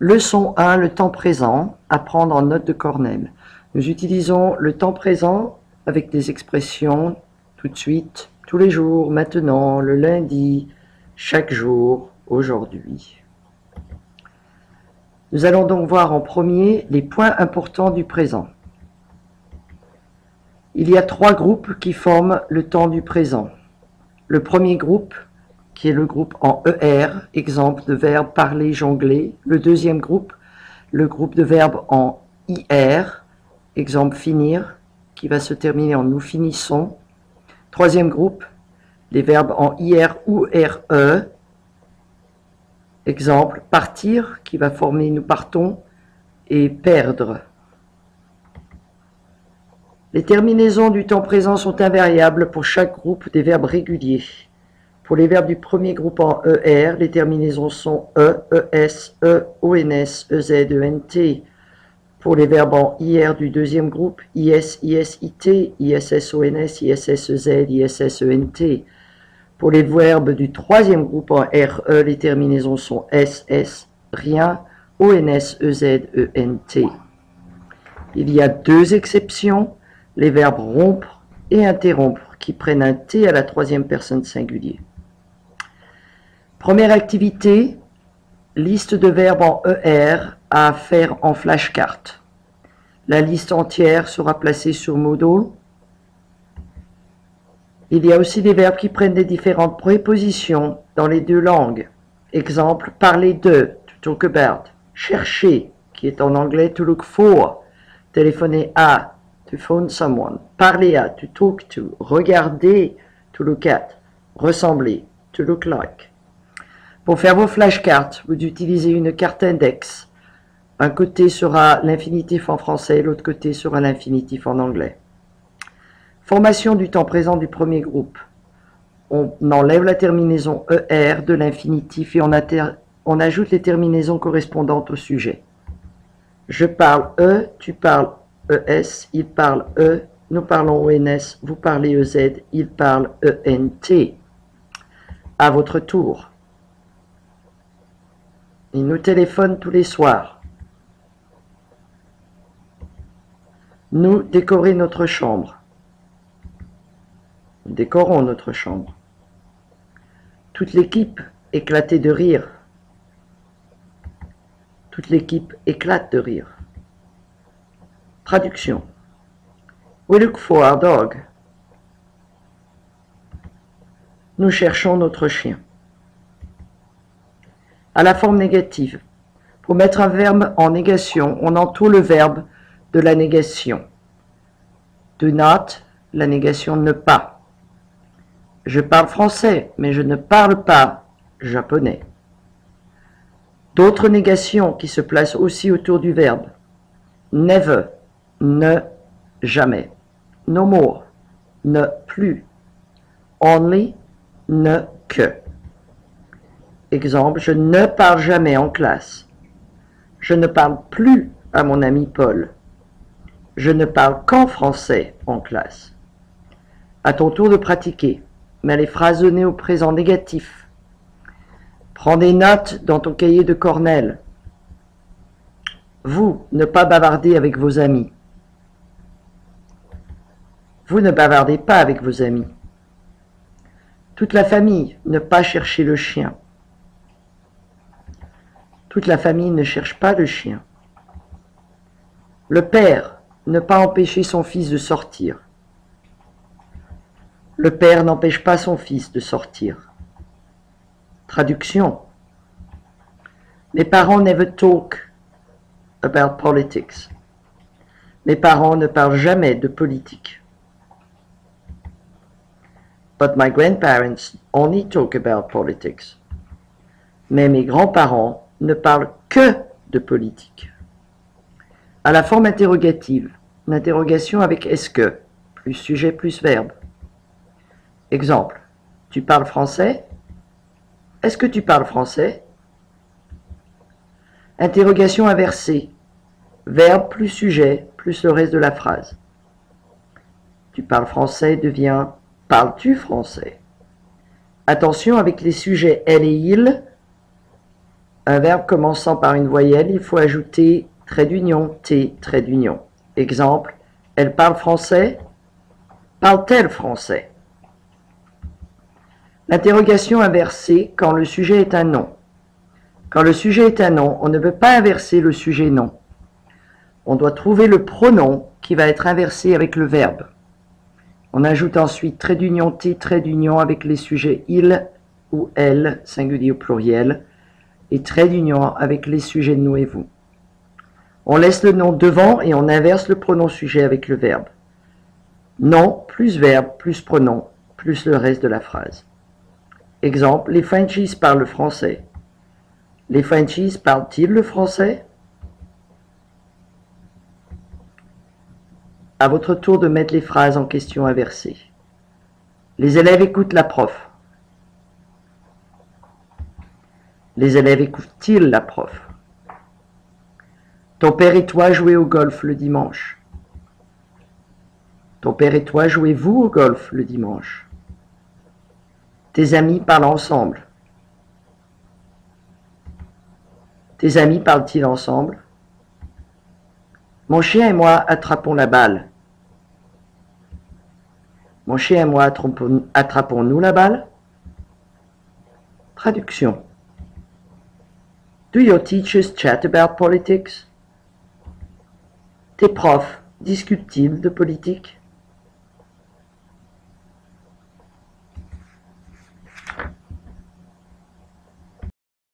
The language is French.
Leçon 1, le temps présent, à prendre en note de Cornell. Nous utilisons le temps présent avec des expressions tout de suite, tous les jours, maintenant, le lundi, chaque jour, aujourd'hui. Nous allons donc voir en premier les points importants du présent. Il y a 3 groupes qui forment le temps du présent. Le premier groupe, qui est le groupe en ER, exemple de verbe parler, jongler. Le deuxième groupe, le groupe de verbes en IR, exemple finir, qui va se terminer en nous finissons. Troisième groupe, les verbes en IR ou RE, exemple partir, qui va former nous partons, et perdre. Les terminaisons du temps présent sont invariables pour chaque groupe des verbes réguliers. Pour les verbes du premier groupe en ER, les terminaisons sont E, ES, E, ONS, EZ, ENT. Pour les verbes en IR du deuxième groupe, IS, IS, IT, ISS, ONS, ISS, EZ, ISS, ENT. Pour les verbes du troisième groupe en RE, les terminaisons sont SS, rien, ONS, EZ, ENT. Il y a 2 exceptions, les verbes rompre et interrompre, qui prennent un T à la troisième personne singulier. Première activité, liste de verbes en ER à faire en flashcard. La liste entière sera placée sur Moodle. Il y a aussi des verbes qui prennent des différentes prépositions dans les 2 langues. Exemple, parler de, to talk about, chercher, qui est en anglais to look for, téléphoner à, to phone someone, parler à, to talk to, regarder, to look at, ressembler, to look like. Pour faire vos flashcards, vous utilisez une carte index. Un côté sera l'infinitif en français, l'autre côté sera l'infinitif en anglais. Formation du temps présent du premier groupe. On enlève la terminaison ER de l'infinitif et on ajoute les terminaisons correspondantes au sujet. Je parle E, tu parles ES, il parle E, nous parlons ONS, vous parlez EZ, il parle ENT. À votre tour. Il nous téléphone tous les soirs. Nous décorer notre chambre. Nous décorons notre chambre. Toute l'équipe éclatait de rire. Toute l'équipe éclate de rire. Traduction. We look for our dog. Nous cherchons notre chien. À la forme négative. Pour mettre un verbe en négation, on entoure le verbe de la négation. Do not, la négation ne pas. Je parle français, mais je ne parle pas japonais. D'autres négations qui se placent aussi autour du verbe. Never, ne, jamais. No more, ne plus. Only, ne que. Exemple, je ne parle jamais en classe. Je ne parle plus à mon ami Paul. Je ne parle qu'en français en classe. À ton tour de pratiquer, mets les phrases données au présent négatif. Prends des notes dans ton cahier de Cornell. Vous, ne pas bavarder avec vos amis. Vous ne bavardez pas avec vos amis. Toute la famille, ne pas chercher le chien. Toute la famille ne cherche pas le chien. Le père, ne pas empêcher son fils de sortir. Le père n'empêche pas son fils de sortir. Traduction. Mes parents never talk about politics. Mes parents ne parlent jamais de politique. But my grandparents only talk about politics. Mais mes grands-parents ne parlent que de politique. À la forme interrogative, l'interrogation avec est-ce que, plus sujet plus verbe. Exemple, tu parles français? Est-ce que tu parles français? Interrogation inversée, verbe plus sujet plus le reste de la phrase. Tu parles français devient parles-tu français? Attention avec les sujets elle et il. Un verbe commençant par une voyelle, il faut ajouter trait d'union, T, trait d'union. Exemple, elle parle français? Parle-t-elle français? L'interrogation inversée quand le sujet est un nom. Quand le sujet est un nom, on ne peut pas inverser le sujet nom. On doit trouver le pronom qui va être inversé avec le verbe. On ajoute ensuite trait d'union T, trait d'union avec les sujets il ou elle, singulier ou pluriel, et trait d'union avec les sujets nous et vous. On laisse le nom devant et on inverse le pronom sujet avec le verbe. Nom plus verbe plus pronom plus le reste de la phrase. Exemple, les Frenchies parlent le français. Les Frenchies parlent-ils le français? À votre tour de mettre les phrases en question inversées. Les élèves écoutent la prof. Les élèves écoutent-ils la prof? Ton père et toi jouez au golf le dimanche. Ton père et toi jouez-vous au golf le dimanche? Tes amis parlent ensemble. Tes amis parlent-ils ensemble? Mon chien et moi attrapons la balle. Mon chien et moi attrapons-nous la balle? Traduction. Do your teachers chat about politics? Tes profs discutent-ils de politique?